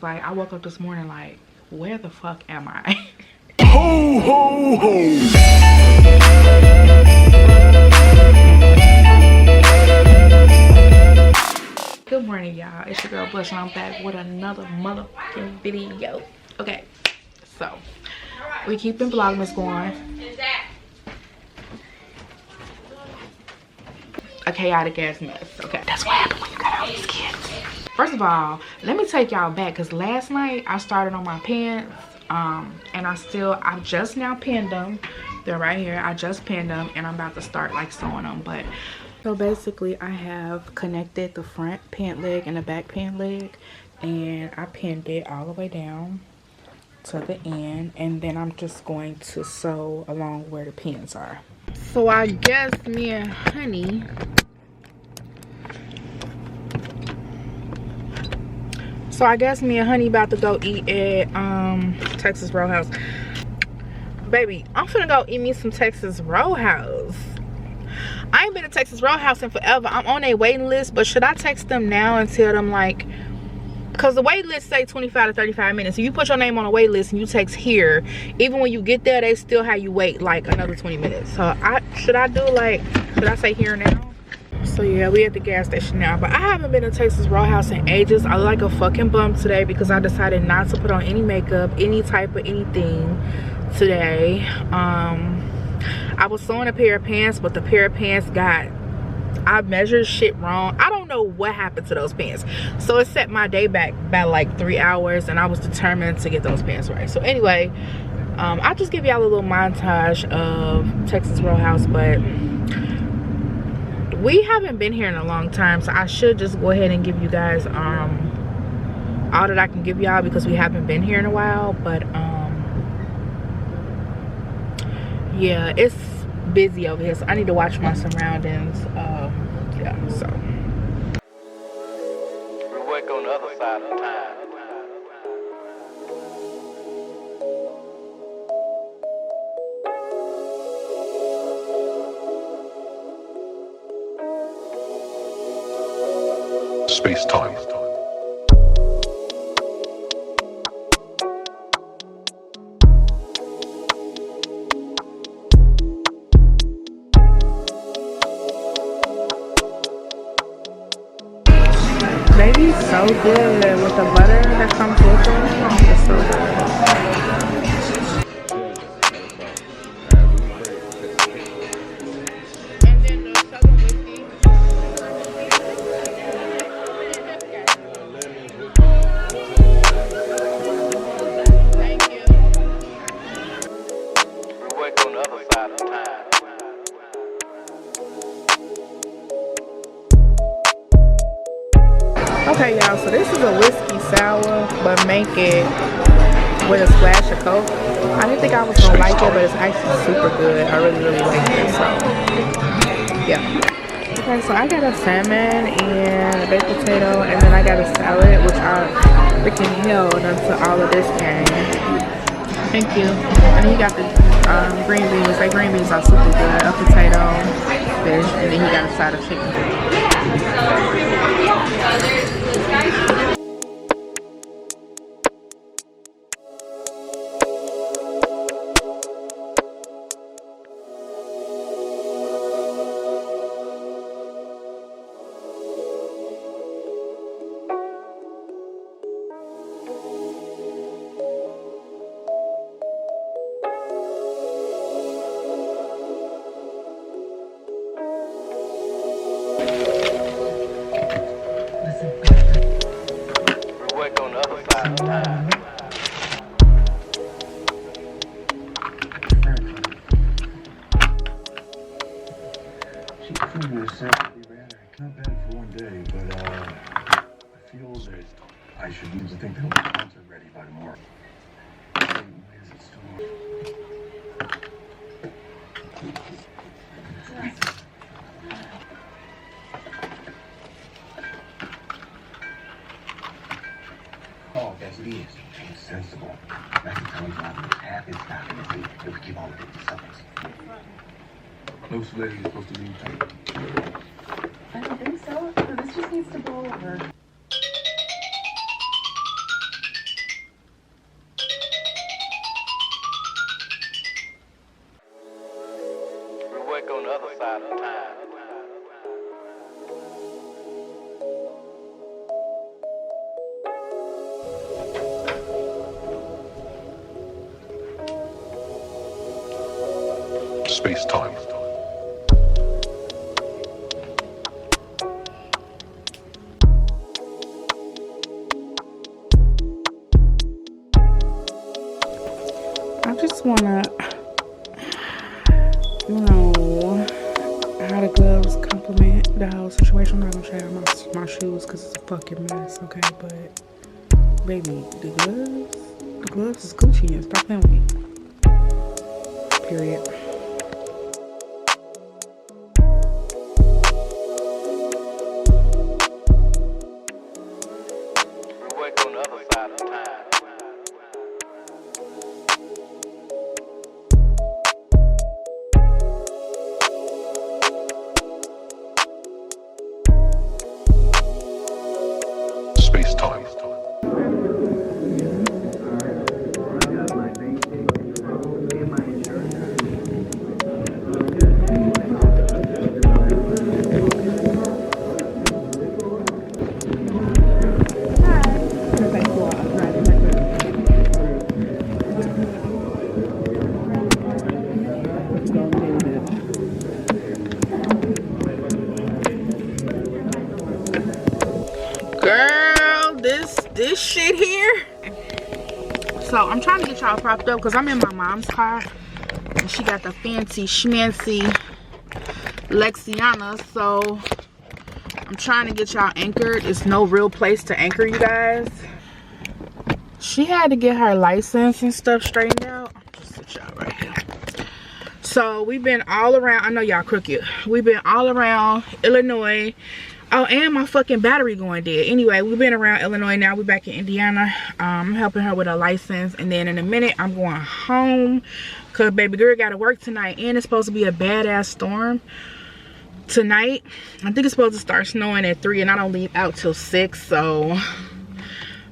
Like, I woke up this morning like, where the fuck am I? Ho, ho, ho. Good morning, y'all. It's your girl Bush, and I'm back with another motherfucking video. Okay, so we keeping VLOGMAS going. A chaotic ass mess. Okay, that's what happened when you got all these kids. First of all, let me take y'all back, because last night I started on my pants, and I just now pinned them. They're right here. I just pinned them, and I'm about to start like sewing them. But so basically I have connected the front pant leg and the back pant leg, and I pinned it all the way down to the end, and then I'm just going to sew along where the pins are. So I guess me and Honey about to go eat at Texas Roadhouse. Baby, I'm finna go eat me some Texas Roadhouse. I ain't been to Texas Roadhouse in forever. I'm on a waiting list, but should I text them now and tell them, like, because the wait list say 25 to 35 minutes. If you put your name on a wait list and you text here, even when you get there, they still have you wait like another 20 minutes. So should I say here now? So yeah, we at the gas station now, but I haven't been to Texas Roadhouse in ages. I look like a fucking bum today because I decided not to put on any makeup, any type of anything today. I was sewing a pair of pants, but the pair of pants I measured shit wrong. I don't know what happened to those pants, so it set my day back by like 3 hours, and I was determined to get those pants right. So anyway, I'll just give y'all a little montage of Texas Roadhouse, but we haven't been here in a long time, so I should just go ahead and give you guys all that I can give y'all, because we haven't been here in a while. But yeah, it's busy over here, so I need to watch my surroundings. Yeah, so we work on the other side of time. Space-time. baby, so good with the butter that comes with it. It's so good. Okay, y'all, so this is a whiskey sour, but make it with a splash of Coke. I didn't think I was gonna like it, but it's actually super good. I really like it, so yeah. Okay, so I got a salmon and a baked potato, and then I got a salad, which I freaking held until all of this came. Thank you. And then you got the green beans. Like, green beans are super good. A potato, fish, and then you got a side of chicken. Not bad for one day, but I feel that I should use to think they'll be concert ready by tomorrow. Why is it still on? Oh, yes it is. It's sensible. That's the time to half its documents if we keep all of it to summons. Most ladies are supposed to be tight. I don't think so. No, this just needs to blow over. side of time. Space-time. I just wanna, you know, how the gloves complement the whole situation. I'm not gonna show you my shoes because it's a fucking mess, okay? But baby, the gloves is Gucci and stop playing with me. Period. We work on the other side of time. Space-time. Girl, this shit here. So I'm trying to get y'all propped up because I'm in my mom's car and she got the fancy schmancy Lexiana. So I'm trying to get y'all anchored. It's no real place to anchor you guys. She had to get her license and stuff straightened out. Just sit y'all right here. So we've been all around. I know y'all crooked. We've been all around Illinois. Oh, and my fucking battery going dead. Anyway, we've been around Illinois. Now we're back in Indiana. I'm helping her with her license. And then in a minute, I'm going home. Because baby girl got to work tonight. And it's supposed to be a badass storm tonight. I think it's supposed to start snowing at 3. And I don't leave out till 6. So,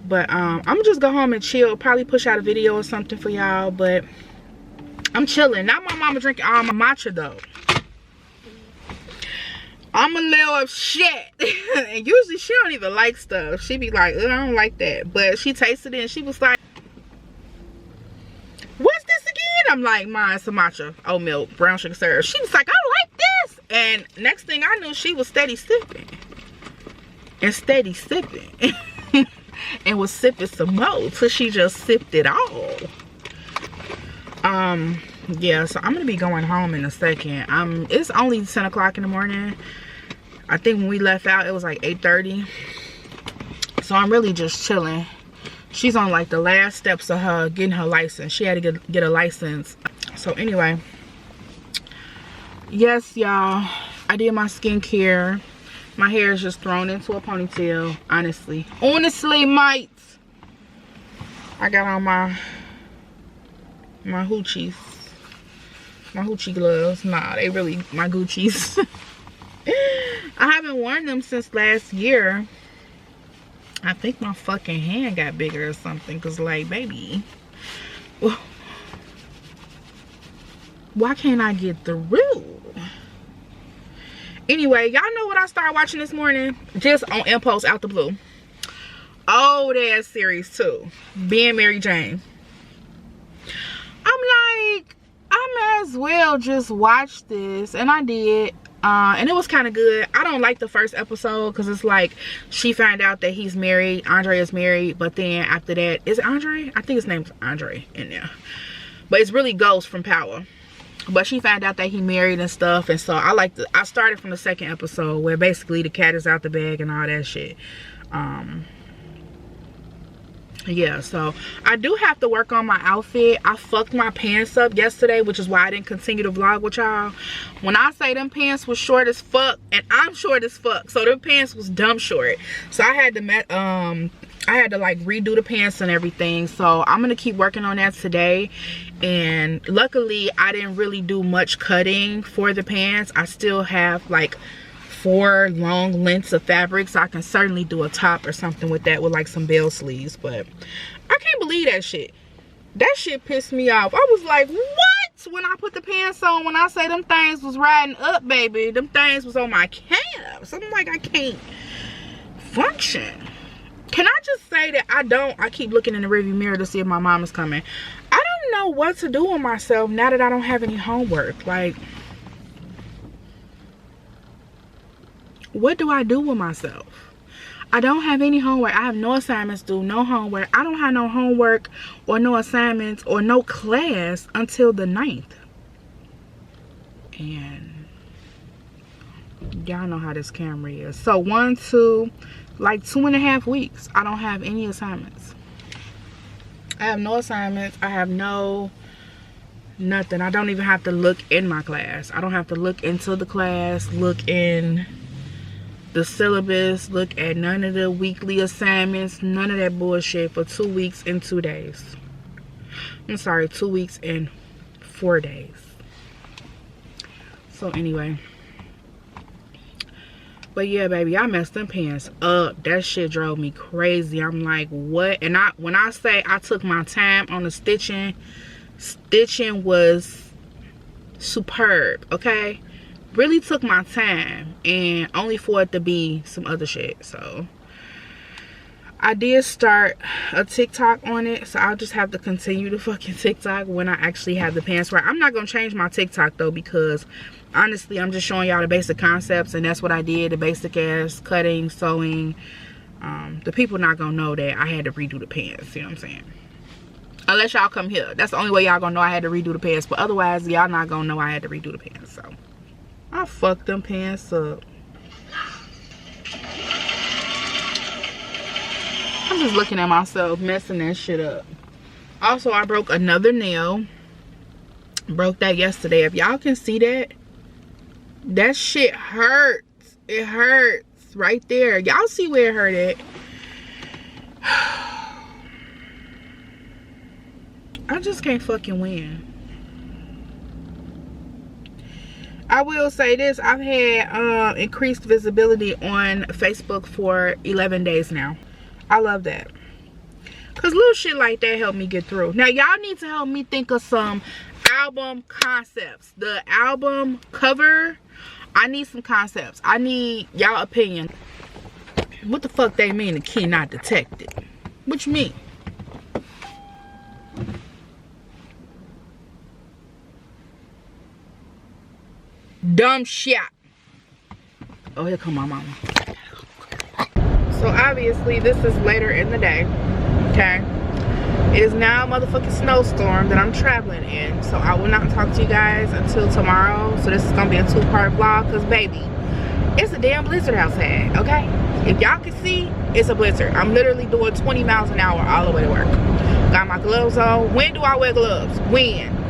but I'm going to just go home and chill. Probably push out a video or something for y'all. But I'm chilling. Not my mama drinking all my matcha though. I'm a little upset. And usually she don't even like stuff. She be like, I don't like that. But she tasted it and she was like, what's this again? I'm like, mine's some matcha, oat milk, brown sugar syrup. She was like, I like this. And next thing I knew, she was steady sipping. And steady sipping. And was sipping some more till she just sipped it all. Yeah, so I'm gonna be going home in a second. It's only 10 o'clock in the morning. I think when we left out it was like 8:30. So I'm really just chilling. She's on like the last steps of her getting her license. She had to get a license. So anyway, yes y'all, I did my skincare. My hair is just thrown into a ponytail. Honestly mates, I got on my hoochies. My hoochie gloves. Nah, they really my Gucci's. I haven't worn them since last year. I think my fucking hand got bigger or something. Cause like, baby, why can't I get through? Anyway, y'all know what I started watching this morning? Just on impulse out the blue. Old ass series too. Being Mary Jane. I'm like, I might as well just watch this. And I did. And it was kind of good. I don't like the first episode because it's like she found out that he's married. Andre is married. But then after that, is it Andre? I think his name's Andre in there. But it's really Ghost from Power. But she found out that he married and stuff. And so I started from the second episode where basically the cat is out the bag and all that shit. Yeah, so I do have to work on my outfit. I fucked my pants up yesterday, which is why I didn't continue to vlog with y'all. When I say them pants was short as fuck, and I'm short as fuck, so them pants was dumb short. So I had to like redo the pants and everything. So I'm gonna keep working on that today. And luckily I didn't really do much cutting for the pants. I still have like 4 long lengths of fabric, so I can certainly do a top or something with that with like some bell sleeves. But I can't believe that shit. That shit pissed me off. I was like, what? what? When I put the pants on, when I say them things was riding up, baby, them things was on my calves. I'm like, I can't function. Can I just say that I keep looking in the rearview mirror to see if my mom is coming. I don't know what to do with myself now that I don't have any homework. Like, what do I do with myself? I don't have any homework. I have no assignments due, no homework. I don't have no homework or no assignments or no class until the 9th. And y'all know how this camera is. So 1, 2, like 2.5 weeks, I don't have any assignments. I have no assignments. I have nothing. I don't even have to look in my class. I don't have to look into the class, look in the syllabus, look at none of the weekly assignments, none of that bullshit for 2 weeks and 2 days. I'm sorry, 2 weeks and 4 days. So anyway, but yeah, baby, I messed them pants up. That shit drove me crazy. I'm like, what? And when I say I took my time on the stitching was superb, okay? Really took my time, and only for it to be some other shit. So I did start a TikTok on it, so I'll just have to continue the fucking TikTok when I actually have the pants right. I'm not gonna change my TikTok though, because honestly I'm just showing y'all the basic concepts, and that's what I did, the basic ass cutting, sewing. The people not gonna know that I had to redo the pants, you know what I'm saying? Unless y'all come here, that's the only way y'all gonna know I had to redo the pants. But otherwise, y'all not gonna know I had to redo the pants. So I fucked them pants up. I'm just looking at myself messing that shit up. Also, I broke another nail. Broke that yesterday. If y'all can see that, that shit hurts. It hurts right there. Y'all see where it hurt at? I just can't fucking win. I will say this, I've had increased visibility on Facebook for 11 days now. I love that. Because little shit like that help me get through. Now, y'all need to help me think of some album concepts. The album cover, I need some concepts. I need y'all opinion. What the fuck they mean, the key not detected? What you mean? Dumb shit. Oh, here come my mama. So obviously this is later in the day, okay? It is now a motherfucking snowstorm that I'm traveling in, so I will not talk to you guys until tomorrow. So this is gonna be a 2-part vlog, because baby, it's a damn blizzard outside, okay? If y'all can see, it's a blizzard. I'm literally doing 20 miles an hour all the way to work. Got my gloves on. When do I wear gloves? When?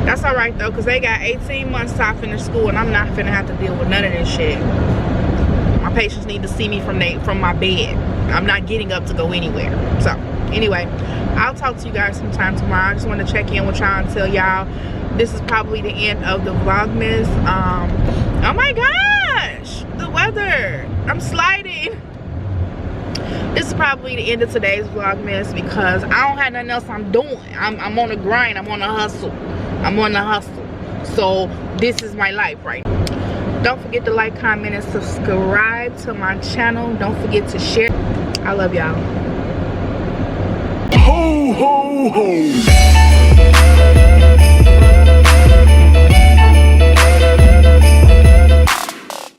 That's all right though, because they got 18 months till I finish school, and I'm not finna have to deal with none of this shit. My patients need to see me from my bed. I'm not getting up to go anywhere. So anyway, I'll talk to you guys sometime tomorrow. I just want to check in with y'all and tell y'all this is probably the end of the Vlogmas. Oh my gosh, the weather, I'm sliding. This is probably the end of today's Vlogmas, because I don't have nothing else I'm doing. I'm on the grind. I'm on the hustle. So this is my life right now. Don't forget to like, comment, and subscribe to my channel. Don't forget to share. I love y'all. Ho, ho, ho.